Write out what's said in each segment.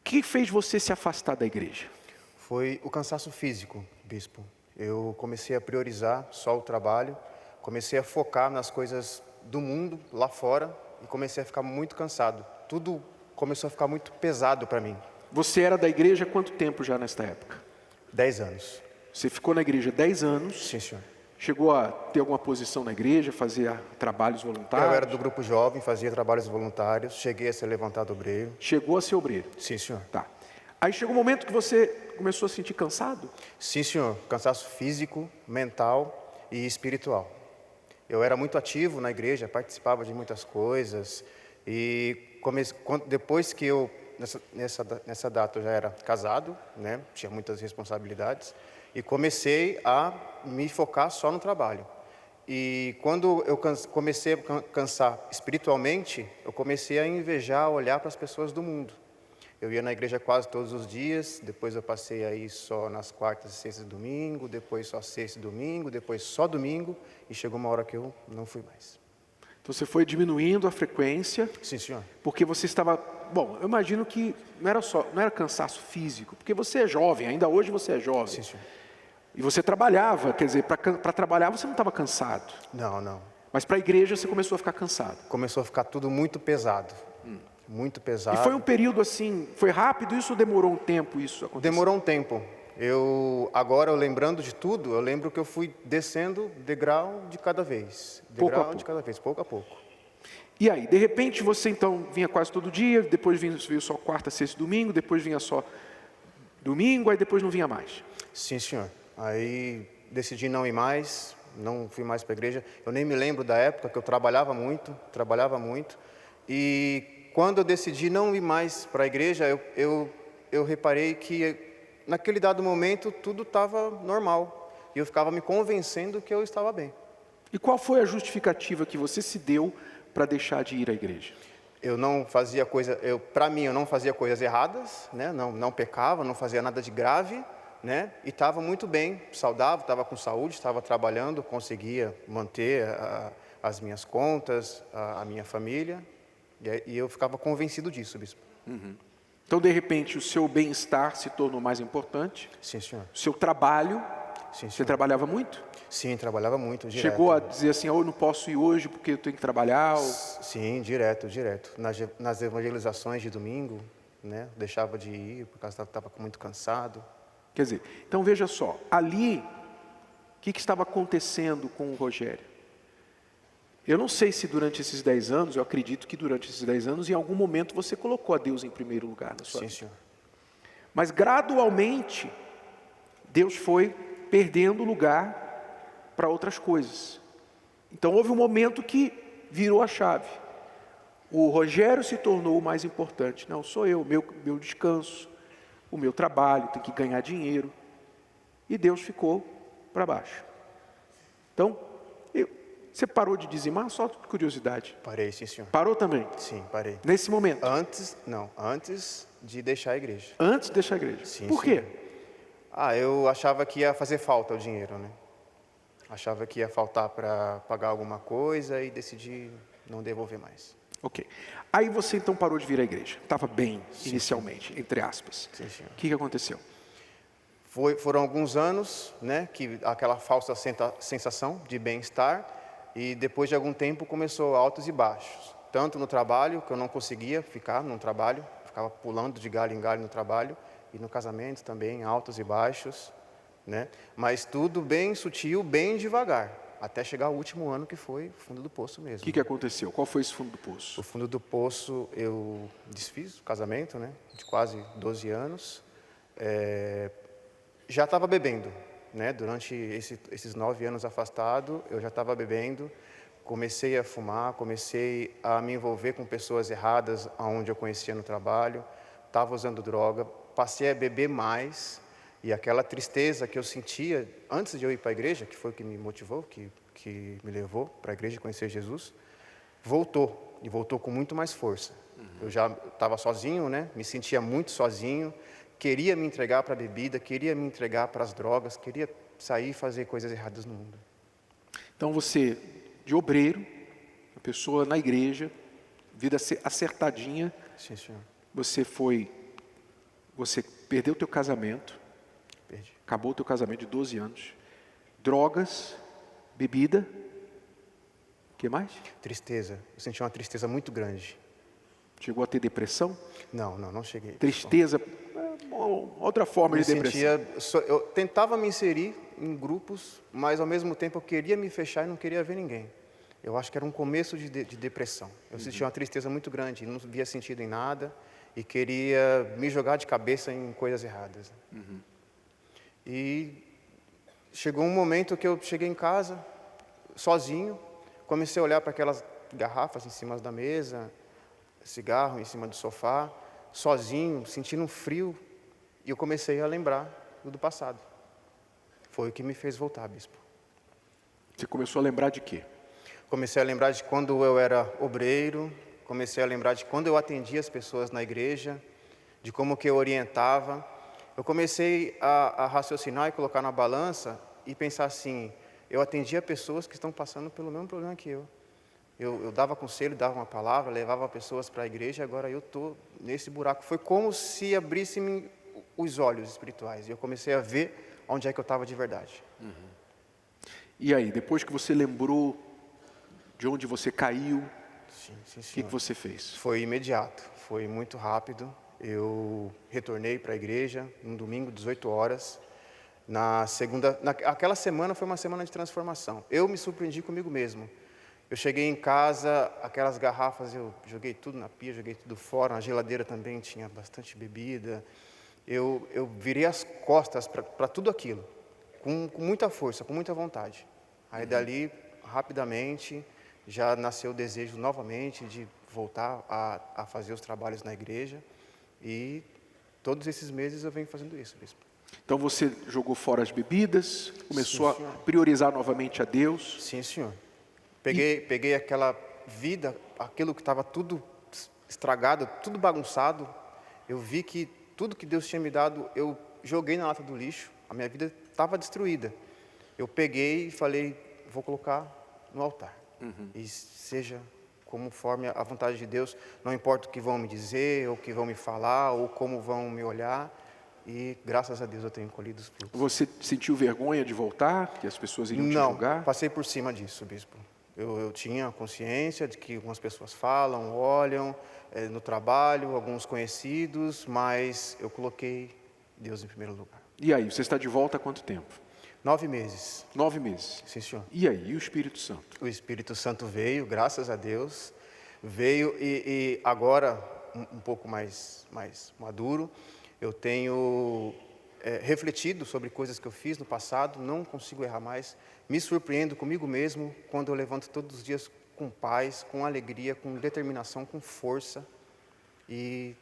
que fez você se afastar da igreja? Foi o cansaço físico, bispo. Eu comecei a priorizar só o trabalho, comecei a focar nas coisas do mundo lá fora e comecei a ficar muito cansado. Tudo começou a ficar muito pesado para mim. Você era da igreja há quanto tempo já nesta época? 10 anos. Você ficou na igreja 10 anos, Sim, senhor. chegou a ter alguma posição na igreja, fazia trabalhos voluntários? Eu era do grupo jovem, fazia trabalhos voluntários, cheguei a ser levantado obreiro. Chegou a ser obreiro? Sim, senhor. Tá. Aí chegou um momento que você começou a se sentir cansado? Sim, senhor. Cansaço físico, mental e espiritual. Eu era muito ativo na igreja, participava de muitas coisas e depois que eu, nessa data eu já era casado, né? Tinha muitas responsabilidades e comecei a me focar só no trabalho. E quando eu comecei a cansar espiritualmente, eu comecei a invejar, olhar para as pessoas do mundo. Eu ia na igreja quase todos os dias, depois eu passei aí só nas quartas, sextas e domingo, depois só sexta e domingo, depois só domingo, e chegou uma hora que eu não fui mais. Então você foi diminuindo a frequência? Sim, senhor. Porque você estava... Bom, eu imagino que não era cansaço físico, porque você é jovem, ainda hoje você é jovem. Sim, senhor. E você trabalhava, quer dizer, para trabalhar você não estava cansado. Não, não. Mas para a igreja você começou a ficar cansado. Começou a ficar tudo muito pesado. Muito pesado. E foi um período assim, foi rápido isso ou demorou um tempo isso acontecer? Demorou um tempo. Agora, lembrando de tudo, eu lembro que eu fui descendo degrau de cada vez. Degrau de cada vez, pouco a pouco. E aí, de repente você então vinha quase todo dia, depois veio só quarta, sexta e domingo, depois vinha só domingo, aí depois não vinha mais. Sim, senhor. Aí decidi não ir mais, não fui mais para a igreja. Eu nem me lembro da época que eu trabalhava muito. E quando eu decidi não ir mais para a igreja, eu reparei que naquele dado momento tudo estava normal. E eu ficava me convencendo que eu estava bem. E qual foi a justificativa que você se deu para deixar de ir à igreja? Eu não fazia para mim eu não fazia coisas erradas, né? Não pecava, não fazia nada de grave, né? E estava muito bem, saudável, estava com saúde, estava trabalhando, conseguia manter as minhas contas, a minha família. E eu ficava convencido disso, bispo. Então, de repente, o seu bem-estar se tornou mais importante. Sim, senhor. O seu trabalho, Sim, você senhor. trabalhava muito? Sim, trabalhava muito, direto. Chegou a dizer assim, eu não posso ir hoje porque eu tenho que trabalhar? Sim, direto. Nas evangelizações de domingo, né? Deixava de ir por causa que estava muito cansado. Quer dizer, então veja só, ali, o que estava acontecendo com o Rogério? Eu não sei se durante esses 10 anos, eu acredito que durante esses 10 anos, em algum momento você colocou a Deus em primeiro lugar na sua vida. Sim, senhor. Mas gradualmente, Deus foi perdendo lugar para outras coisas. Então houve um momento que virou a chave. O Rogério se tornou o mais importante. Não, sou eu, meu descanso, o meu trabalho, tem que ganhar dinheiro. E Deus ficou para baixo. Então, você parou de dizimar? Só por curiosidade. Parei, sim, senhor. Parou também? Sim, parei. Nesse momento? Antes de deixar a igreja. Antes de deixar a igreja. Sim, Por quê? Eu achava que ia fazer falta o dinheiro, né? Achava que ia faltar para pagar alguma coisa e decidi não devolver mais. Ok. Aí você então parou de vir à igreja. Estava bem, inicialmente, entre aspas. Sim, senhor. O que aconteceu? Foram alguns anos, né? Que aquela falsa sensação de bem-estar. E depois de algum tempo começou altos e baixos. Tanto no trabalho, que eu não conseguia ficar no trabalho. Ficava pulando de galho em galho no trabalho. E no casamento também, altos e baixos, né? Mas tudo bem sutil, bem devagar. Até chegar ao último ano, que foi o fundo do poço mesmo. O que aconteceu? Qual foi esse fundo do poço? O fundo do poço, eu desfiz o casamento, né? De quase 12 anos. Já estava bebendo, né? Durante esses 9 anos afastado, eu já estava bebendo. Comecei a fumar, comecei a me envolver com pessoas erradas, aonde eu conhecia no trabalho. Estava usando droga, passei a beber mais. E aquela tristeza que eu sentia antes de eu ir para a igreja, que foi o que me motivou, que me levou para a igreja conhecer Jesus, voltou. E voltou com muito mais força. Eu já estava sozinho, né? Me sentia muito sozinho. Queria me entregar para a bebida, queria me entregar para as drogas, queria sair e fazer coisas erradas no mundo. Então você, de obreiro, uma pessoa na igreja, vida acertadinha, Sim, senhor. você foi Você perdeu o teu casamento, Perdi. acabou o teu casamento de 12 anos, drogas, bebida, o que mais? Tristeza. Eu senti uma tristeza muito grande. Chegou a ter depressão? Não cheguei. Tristeza, outra forma Me de depressão. eu tentava me inserir em grupos, mas ao mesmo tempo eu queria me fechar e não queria ver ninguém. Eu acho que era um começo de depressão. Eu sentia uma tristeza muito grande, não via sentido em nada e queria me jogar de cabeça em coisas erradas. E chegou um momento que eu cheguei em casa, sozinho, comecei a olhar para aquelas garrafas em cima da mesa, cigarro em cima do sofá, sozinho, sentindo um frio, e eu comecei a lembrar do passado. Foi o que me fez voltar, bispo. Você começou a lembrar de quê? Comecei a lembrar de quando eu era obreiro, comecei a lembrar de quando eu atendia as pessoas na igreja, de como que eu orientava. Eu comecei a raciocinar e colocar na balança e pensar assim, eu atendia pessoas que estão passando pelo mesmo problema que eu. Eu dava conselho, dava uma palavra, levava pessoas para a igreja, agora eu estou nesse buraco. Foi como se abrissem os olhos espirituais e eu comecei a ver onde é que eu estava de verdade. E aí, depois que você lembrou de onde você caiu, Sim, o que senhor. você fez? Foi imediato, foi muito rápido. Eu retornei para a igreja no domingo, 18 horas. Aquela semana foi uma semana de transformação. Eu me surpreendi comigo mesmo. Eu cheguei em casa, aquelas garrafas, eu joguei tudo na pia, joguei tudo fora. Na geladeira também tinha bastante bebida. Eu virei as costas para tudo aquilo, com muita força, com muita vontade. Aí dali, rapidamente, já nasceu o desejo novamente de voltar a fazer os trabalhos na igreja. E todos esses meses eu venho fazendo isso, bispo. Então você jogou fora as bebidas, começou Sim, senhor. a priorizar novamente a Deus. Sim, senhor. Peguei aquela vida, aquilo que estava tudo estragado, tudo bagunçado. Eu vi que tudo que Deus tinha me dado, eu joguei na lata do lixo. A minha vida estava destruída. Eu peguei e falei, vou colocar no altar. E seja conforme a vontade de Deus, não importa o que vão me dizer, ou o que vão me falar, ou como vão me olhar. E graças a Deus eu tenho colhido os frutos. Você sentiu vergonha de voltar, que as pessoas iriam te Não, julgar? passei por cima disso, bispo. Eu tinha consciência de que algumas pessoas falam, olham, no trabalho, alguns conhecidos, mas eu coloquei Deus em primeiro lugar. E aí, você está de volta há quanto tempo? 9 meses. 9 meses. Sim, senhor. E aí, e o Espírito Santo? O Espírito Santo veio, graças a Deus, veio e agora, um pouco mais maduro, eu tenho refletido sobre coisas que eu fiz no passado, não consigo errar mais, me surpreendo comigo mesmo quando eu levanto todos os dias com paz, com alegria, com determinação, com força e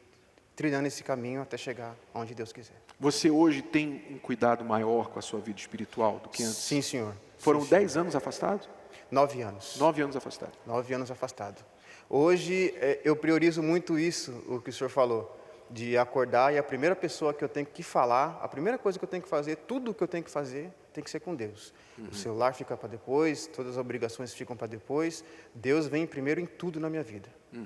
trilhando esse caminho até chegar onde Deus quiser. Você hoje tem um cuidado maior com a sua vida espiritual do que antes? Sim, senhor. Foram Sim, senhor. 10 anos afastados? 9 anos. 9 anos afastados. 9 anos afastado. Hoje eu priorizo muito isso, o que o senhor falou, de acordar e a primeira pessoa que eu tenho que falar, a primeira coisa que eu tenho que fazer, tudo o que eu tenho que fazer, tem que ser com Deus. O celular fica para depois, todas as obrigações ficam para depois. Deus vem primeiro em tudo na minha vida.